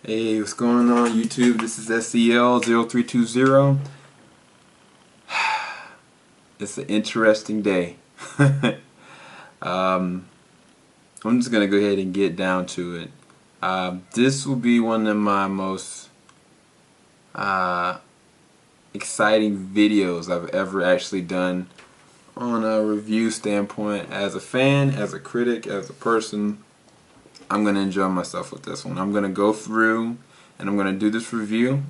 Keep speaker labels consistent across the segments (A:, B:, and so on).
A: Hey, what's going on YouTube? This is SCL0320. It's an interesting day. I'm just gonna go ahead and get down to it. This will be one of my most exciting videos I've ever actually done on a review standpoint. As a fan, as a critic, as a person, I'm going to enjoy myself with this one. I'm going to go through and I'm going to do this review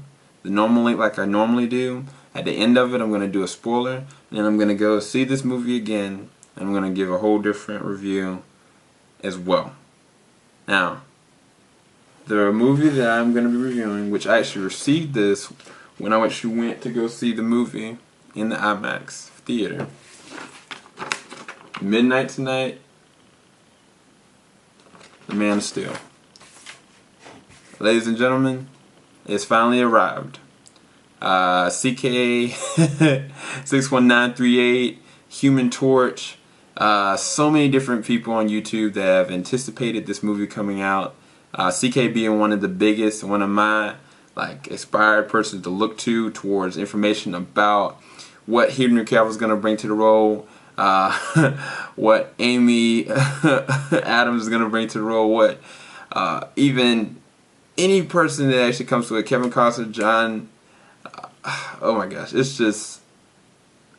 A: like I normally do. At the end of it, I'm going to do a spoiler, and then I'm going to go see this movie again, and I'm going to give a whole different review as well. Now, the movie that I'm going to be reviewing, which I actually received this when I actually went to go see the movie in the IMAX theater. Midnight Tonight, The Man of Steel. Ladies and gentlemen, it's finally arrived. CK61938, Human Torch, so many different people on YouTube that have anticipated this movie coming out. CK being one of the biggest, one of my inspired persons to look to towards information about what Henry Cavill is going to bring to the role, what Amy Adams is going to bring to the role, what even any person that actually comes to it, Kevin Costner, John, oh my gosh, it's just,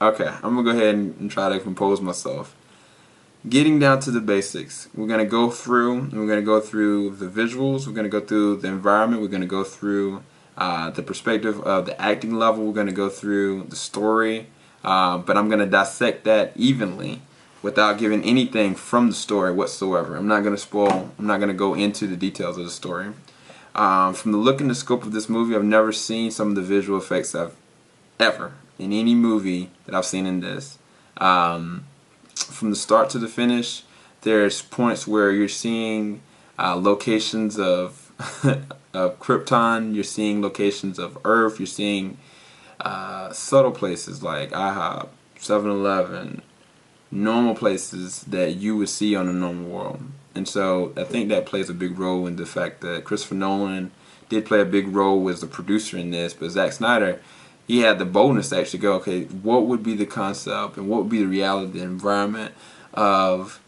A: okay, I'm going to go ahead and try to compose myself. Getting down to the basics, we're going to go through the visuals, we're going to go through the environment, we're going to go through the perspective of the acting level, we're going to go through the story, but I'm going to dissect that evenly without giving anything from the story whatsoever. I'm not going to spoil, I'm not going to go into the details of the story. From the look and the scope of this movie, I've never seen some of the visual effects I've ever in any movie that I've seen in this. From the start to the finish, there's points where you're seeing locations of of Krypton, you're seeing locations of Earth, you're seeing subtle places like IHOP, 7-Eleven, normal places that you would see on a normal world. And so I think that plays a big role in the fact that Christopher Nolan did play a big role as the producer in this, but Zack Snyder, he had the boldness to actually go, okay, what would be the concept and what would be the reality, the environment of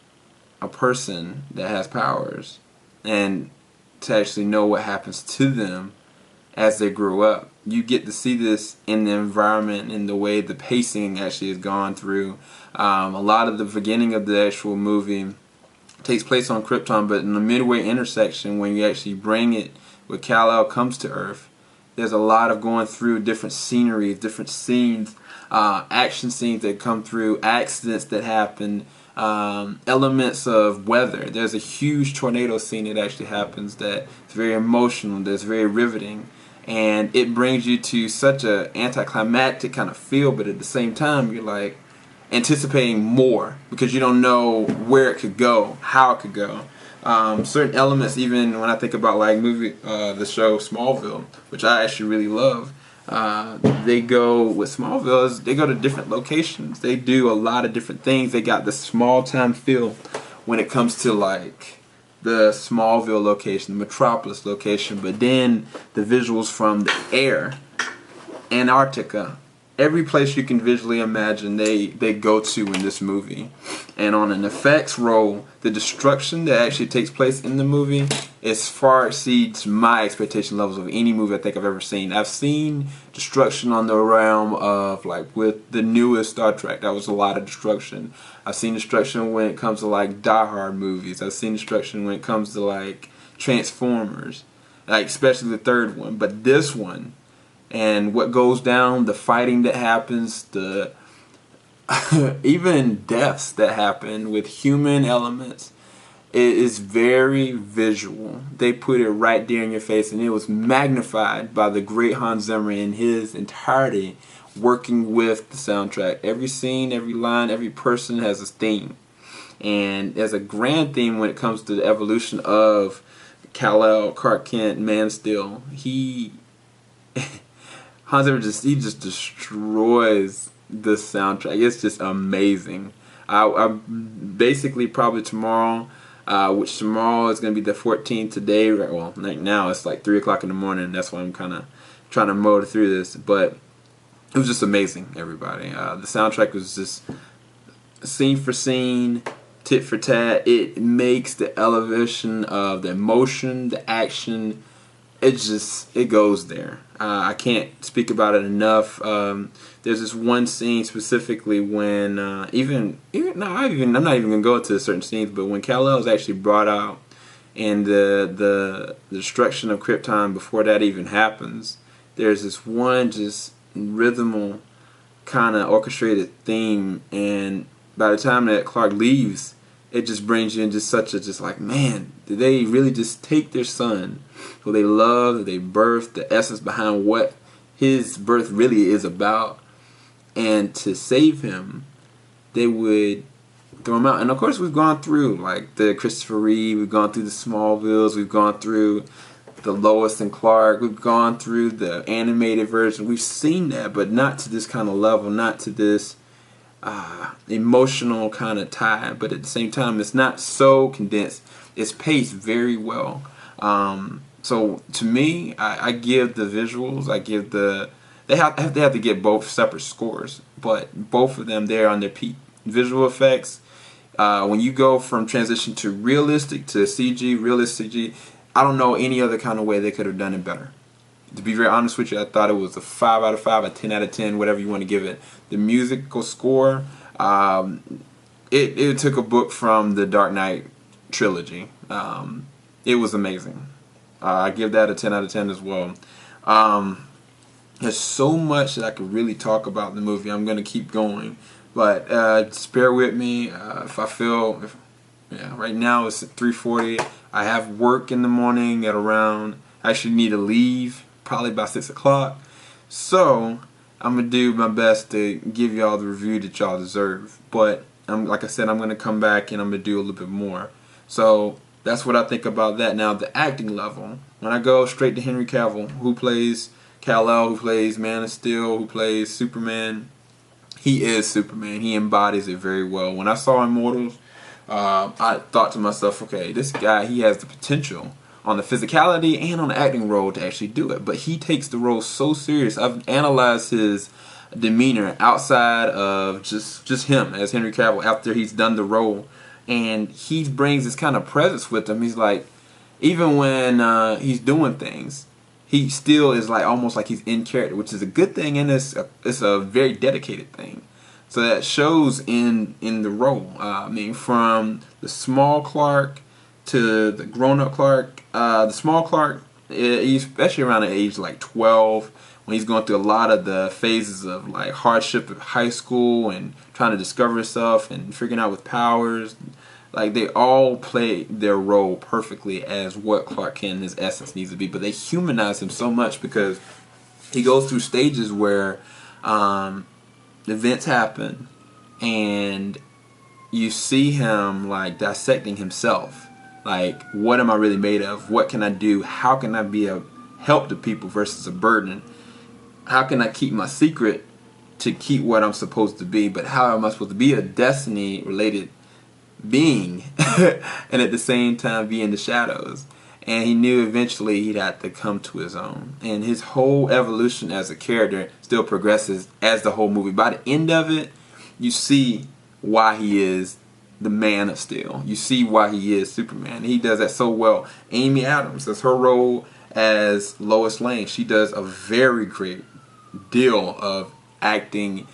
A: a person that has powers, and to actually know what happens to them as they grow up. You get to see this in the environment, in the way the pacing actually has gone through. A lot of the beginning of the actual movie takes place on Krypton, but in the midway intersection, when you actually bring it, when Kal-El comes to Earth, there's a lot of going through different scenery, different scenes, action scenes that come through, accidents that happen, elements of weather. There's a huge tornado scene that actually happens that's very emotional, that's very riveting, and it brings you to such a anticlimactic kind of feel, but at the same time you're like anticipating more because you don't know where it could go, how it could go. Certain elements, even when I think about the show Smallville, which I actually really love, they go with Smallville, they go to different locations. They do a lot of different things. They got the small time feel when it comes to the Smallville location, the Metropolis location, but then the visuals from the air, Antarctica, every place you can visually imagine they go to in this movie. And on an effects roll, the destruction that actually takes place in the movie far exceeds my expectation levels of any movie I think I've ever seen. I've seen destruction on the realm of with the newest Star Trek. That was a lot of destruction. I've seen destruction when it comes to Die Hard movies. I've seen destruction when it comes to Transformers, especially the third one. But this one, and what goes down, the fighting that happens, the even deaths that happen with human elements, it is very visual. They put it right there in your face, and it was magnified by the great Hans Zimmer in his entirety, working with the soundtrack. Every scene, every line, every person has a theme, and there's a grand theme when it comes to the evolution of Kal-El, Clark Kent, Man of Steel. Hans Zimmer just destroys the soundtrack. It's just amazing. I basically probably tomorrow which tomorrow is going to be the 14th. Today, well, right now it's like 3 o'clock in the morning. That's why I'm kind of trying to motor through this. But it was just amazing, everybody. The soundtrack was just scene for scene, tit for tat. It makes the elevation of the emotion, the action, it goes there. I can't speak about it enough. There's this one scene specifically when I'm not even gonna go into certain scenes, but when Kal-El is actually brought out and the destruction of Krypton before that even happens, there's this one just rhythmal kind of orchestrated theme, and by the time that Clark leaves, it just brings you in just like, man, did they really just take their son, who they love, that they birthed, the essence behind what his birth really is about, and to save him, they would throw him out. And of course, we've gone through like the Christopher Reeve, we've gone through the Smallvilles, we've gone through the Lois and Clark, we've gone through the animated version. We've seen that, but not to this kind of level, not to this emotional kind of tie. But at the same time, it's not so condensed. It's paced very well. So to me, I give the visuals, I give they have to get both separate scores, but both of them there on their peak. Visual effects, when you go from transition to realistic to CG, realistic CG, I don't know any other kind of way they could have done it better. To be very honest with you, I thought it was a 5 out of 5, a 10 out of 10, whatever you want to give it. The musical score, it took a book from the Dark Knight trilogy. It was amazing. I give that a 10 out of 10 as well. There's so much that I could really talk about in the movie. I'm going to keep going. But just bear with me. Right now it's 3:40. I have work in the morning at around, I actually need to leave probably by 6 o'clock. So I'm going to do my best to give y'all the review that y'all deserve. But like I said, I'm going to come back and I'm going to do a little bit more. So that's what I think about that. Now, the acting level, when I go straight to Henry Cavill, who plays Kal-El, who plays Man of Steel, who plays Superman, he is Superman. He embodies it very well. When I saw Immortals, I thought to myself, okay, this guy, he has the potential on the physicality and on the acting role to actually do it. But he takes the role so serious. I've analyzed his demeanor outside of just him as Henry Cavill after he's done the role. And he brings this kind of presence with him. He's like, even when he's doing things, he still is like almost like he's in character, which is a good thing, and it's a very dedicated thing. So that shows in the role. I mean, from the small Clark to the grown-up Clark. The small Clark, especially around the age like 12, when he's going through a lot of the phases of like hardship of high school and trying to discover himself and figuring out with powers. Like, they all play their role perfectly as what Clark Kent in his essence needs to be. But they humanize him so much because he goes through stages where events happen and you see him like dissecting himself. Like, what am I really made of? What can I do? How can I be a help to people versus a burden? How can I keep my secret to keep what I'm supposed to be? But how am I supposed to be a destiny related being and at the same time be in the shadows? And he knew eventually he'd have to come to his own, and his whole evolution as a character still progresses as the whole movie. By the end of it, you see why he is the Man of Steel. You see why he is Superman. He does that so well. Amy Adams, that's her role as Lois Lane. She does a very great deal of acting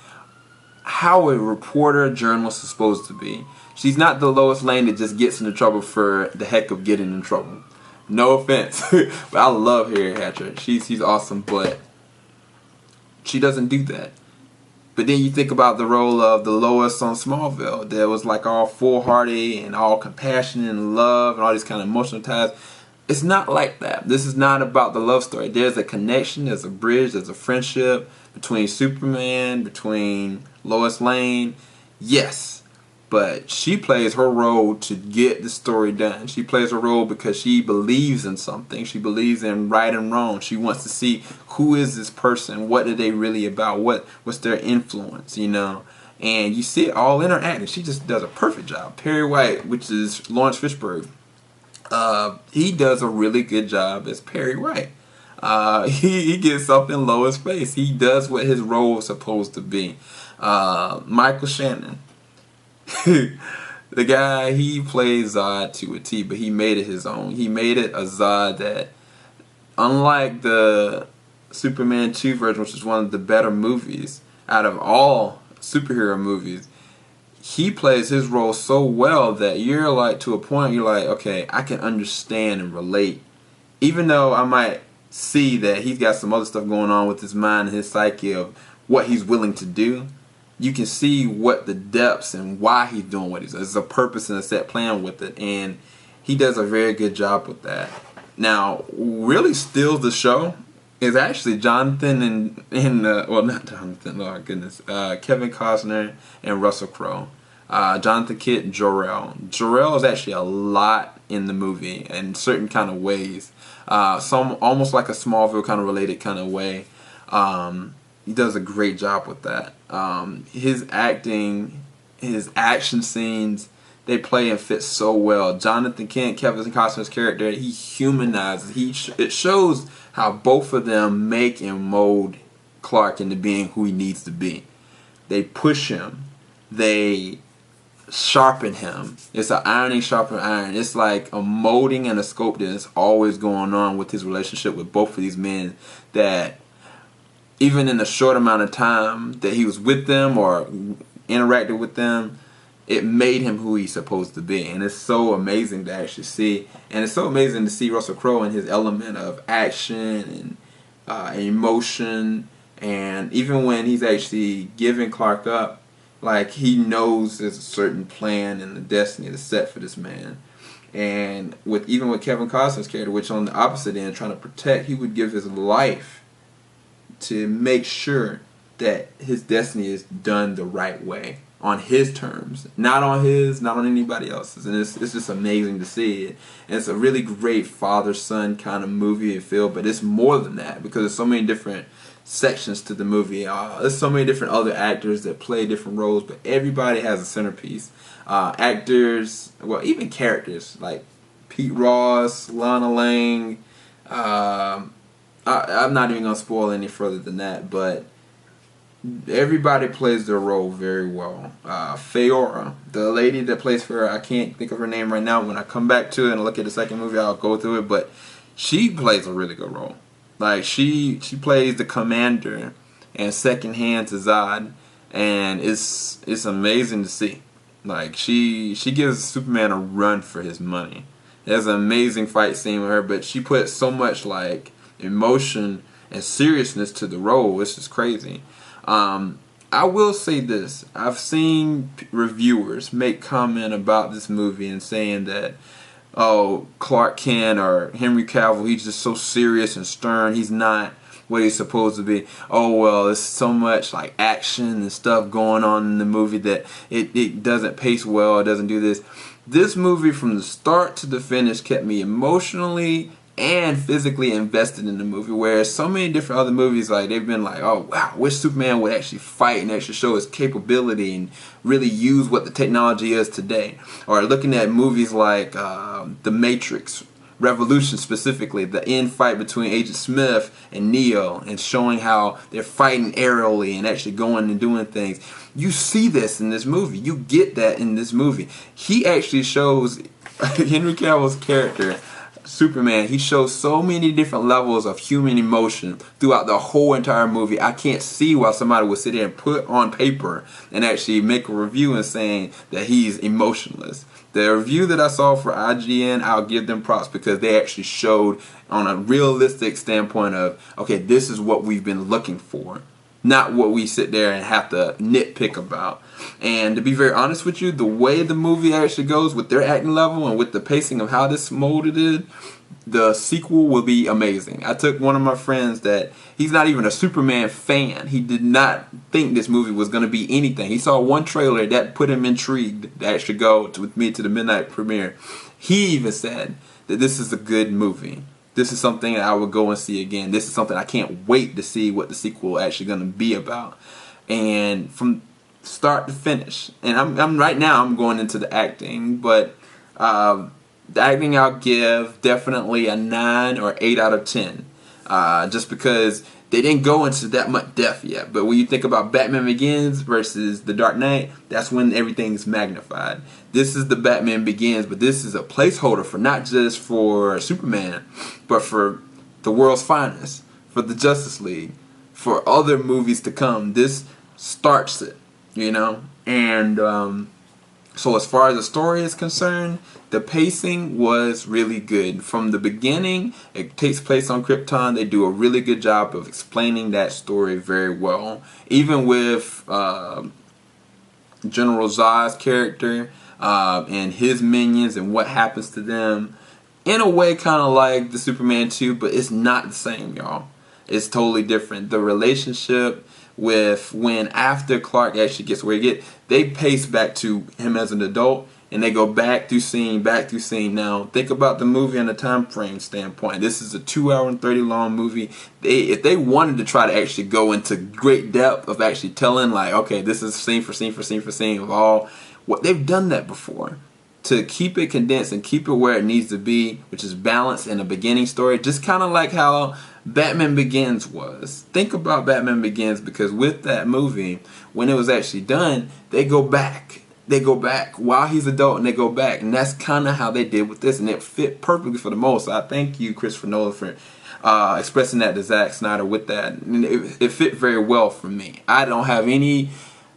A: how a reporter journalist is supposed to be. She's not the Lois Lane that just gets into trouble for the heck of getting in trouble. No offense, but I love Harry Hatcher. She's awesome, but she doesn't do that. But then you think about the role of the Lois on Smallville that was like all foolhardy and all compassion and love and all these kind of emotional ties. It's not like that. This is not about the love story. There's a connection, there's a bridge, there's a friendship between Superman, between Lois Lane. Yes, but she plays her role to get the story done. She plays her role because she believes in something. She believes in right and wrong. She wants to see who is this person, what are they really about, what's their influence, you know. and you see it all in her acting. She just does a perfect job. Perry White, which is Lawrence Fishburne, he does a really good job as Perry White. He gets up in Lois' face. He does what his role is supposed to be. Michael Shannon, the guy, he plays Zod to a T, but he made it his own. He made it a Zod that, unlike the Superman 2 version, which is one of the better movies out of all superhero movies, he plays his role so well that you're like, to a point, you're like, okay, I can understand and relate. Even though I might see that he's got some other stuff going on with his mind and his psyche of what he's willing to do, you can see what the depths and why he's doing what he's doing. There's a purpose and a set plan with it, and he does a very good job with that. Now, really steals the show is actually Jonathan well, not Jonathan, oh goodness, Kevin Costner and Russell Crowe. Jonathan Kidd, Jor-El. Jor-El is actually a lot in the movie in certain kind of ways. Some almost like a Smallville kind of related kind of way. He does a great job with that. His acting, his action scenes, they play and fit so well. Jonathan Kent, Kevin Costner's character, he humanizes. It shows how both of them make and mold Clark into being who he needs to be. They push him. They sharpen him. It's an ironing sharpen iron. It's like a molding and a sculpting that's always going on with his relationship with both of these men, that even in the short amount of time that he was with them or interacted with them, it made him who he's supposed to be. And it's so amazing to actually see. And it's so amazing to see Russell Crowe in his element of action and emotion. And even when he's actually giving Clark up, like, he knows there's a certain plan and the destiny that's set for this man. And even with Kevin Costner's character, which on the opposite end, trying to protect, he would give his life to make sure that his destiny is done the right way, on his terms, not on anybody else's. And it's just amazing to see it. And it's a really great father-son kind of movie and feel, but it's more than that, because there's so many different sections to the movie. There's so many different other actors that play different roles, but everybody has a centerpiece. Actors, well, even characters like Pete Ross, Lana Lang. I'm not even gonna spoil any further than that, but everybody plays their role very well. Feora, the lady that plays Feora, I can't think of her name right now. When I come back to it and look at the second movie, I'll go through it, but she plays a really good role. Like, she plays the commander and second hand to Zod, and it's amazing to see. Like, she gives Superman a run for his money. There's an amazing fight scene with her, but she puts so much like emotion and seriousness to the role. It's just crazy. I will say this. I've seen reviewers make comment about this movie and saying that, oh, Clark Kent or Henry Cavill, he's just so serious and stern. He's not what he's supposed to be. Oh, well, there's so much like action and stuff going on in the movie that it doesn't pace well. It doesn't do this. This movie, from the start to the finish, kept me emotionally and physically invested in the movie, whereas so many different other movies, like, they've been like, oh wow, wish Superman would actually fight and actually show his capability and really use what the technology is today. Or looking at movies like The Matrix Revolution, specifically the end fight between Agent Smith and Neo, and showing how they're fighting aerially and actually going and doing things. You see this in this movie. You get that in this movie. He actually shows Henry Cavill's character Superman, he shows so many different levels of human emotion throughout the whole entire movie. I can't see why somebody would sit there and put on paper and actually make a review and saying that he's emotionless. The review that I saw for IGN, I'll give them props, because they actually showed on a realistic standpoint of, okay, this is what we've been looking for, not what we sit there and have to nitpick about. And to be very honest with you, the way the movie actually goes with their acting level and with the pacing of how this molded it, the sequel will be amazing. I took one of my friends that he's not even a Superman fan. He did not think this movie was going to be anything. He saw one trailer that put him intrigued to actually go with me to the midnight premiere. He even said that this is a good movie. This is something that I would go and see again. This is something I can't wait to see what the sequel actually going to be about. And from start to finish. And I'm right now I'm going into the acting, but the acting I'll give definitely a 9 or 8 out of 10. Just because they didn't go into that much depth yet. But when you think about Batman Begins versus The Dark Knight, that's when everything's magnified. This is the Batman Begins, but this is a placeholder for not just for Superman, but for the world's finest, for the Justice League, for other movies to come. This starts it, you know? And so as far as the story is concerned, the pacing was really good. From the beginning, it takes place on Krypton. They do a really good job of explaining that story very well. Even with General Zod's character and his minions and what happens to them. In a way, kind of like the Superman 2, but it's not the same, y'all. It's totally different. The relationship with when after Clark actually gets where he gets, they pace back to him as an adult, and they go back through scene, back through scene. Now, think about the movie on a time frame standpoint. This is a 2 hour and 30 long movie. If they wanted to try to actually go into great depth of actually telling, like, okay, this is scene for scene for scene for scene of all, what they've done that before. To keep it condensed and keep it where it needs to be, which is balanced in a beginning story, just kind of like how Batman Begins was. Think about Batman Begins, because with that movie, when it was actually done, they go back. They go back while he's adult, and they go back, and that's kind of how they did with this, and it fit perfectly for the most. So I thank you, Christopher Nolan, for expressing that to Zack Snyder with that. And it fit very well for me. I don't have any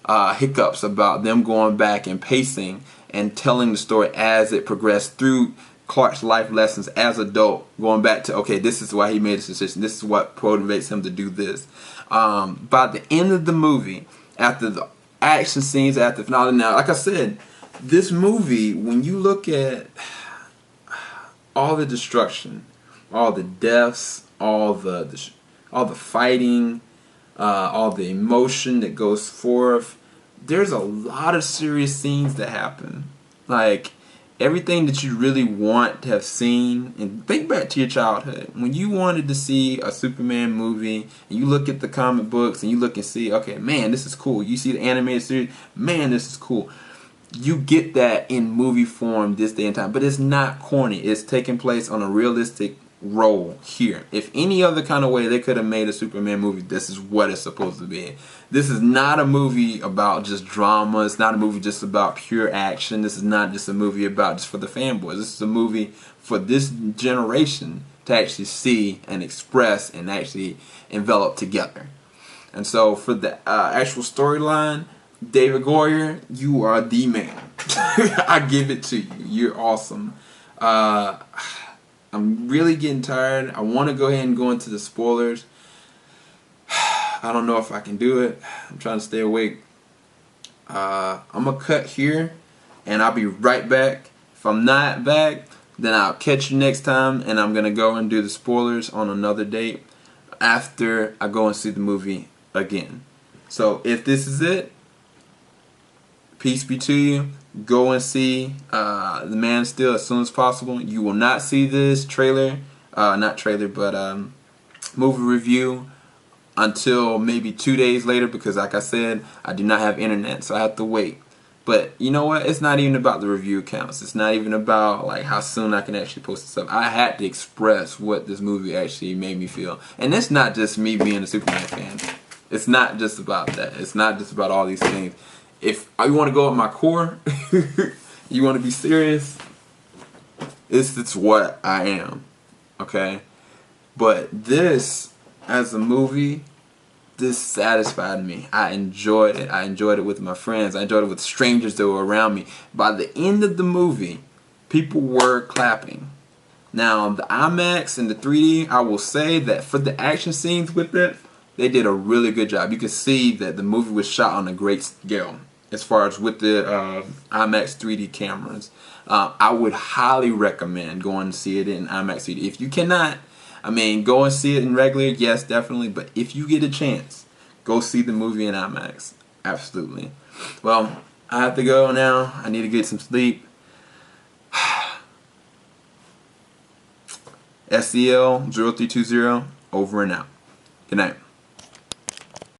A: hiccups about them going back and pacing and telling the story as it progressed through Clark's life lessons as adult, going back to, okay, this is why he made this decision, this is what motivates him to do this. By the end of the movie, after the action scenes, after the finale, now, like I said, this movie, when you look at all the destruction, all the deaths, all the fighting, all the emotion that goes forth, there's a lot of serious scenes that happen. Like, everything that you really want to have seen. And think back to your childhood. When you wanted to see a Superman movie, and you look at the comic books, and you look and see, okay, man, this is cool. You see the animated series, man, this is cool. You get that in movie form this day and time. But it's not corny. It's taking place on a realistic role here. If any other kind of way they could have made a Superman movie, this is what it's supposed to be. This is not a movie about just drama. It's not a movie just about pure action. This is not just a movie about just for the fanboys. This is a movie for this generation to actually see and express and actually envelop together. And so for the actual storyline, David Goyer, you are the man. I give it to you. You're awesome. I'm really getting tired. I want to go ahead and go into the spoilers. I don't know if I can do it. I'm trying to stay awake. I'm going to cut here, and I'll be right back. If I'm not back, then I'll catch you next time, and I'm going to go and do the spoilers on another date after I go and see the movie again. So if this is it, peace be to you. Go and see The Man of Steel as soon as possible. You will not see this trailer, movie review until maybe 2 days later, because like I said, I do not have internet, so I have to wait. But you know what? It's not even about the review counts. It's not even about like how soon I can actually post this up. I had to express what this movie actually made me feel. And it's not just me being a Superman fan. It's not just about that. It's not just about all these things. If you want to go at my core, you want to be serious, it's what I am, okay? But this, as a movie, this satisfied me. I enjoyed it. I enjoyed it with my friends. I enjoyed it with strangers that were around me. By the end of the movie, people were clapping. Now, the IMAX and the 3D, I will say that for the action scenes with it, they did a really good job. You could see that the movie was shot on a great scale as far as with the IMAX 3D cameras. I would highly recommend going to see it in IMAX 3D. If you cannot, I mean, go and see it in regular, yes, definitely. But if you get a chance, go see the movie in IMAX. Absolutely. Well, I have to go now. I need to get some sleep. SEL 0320, over and out. Good night.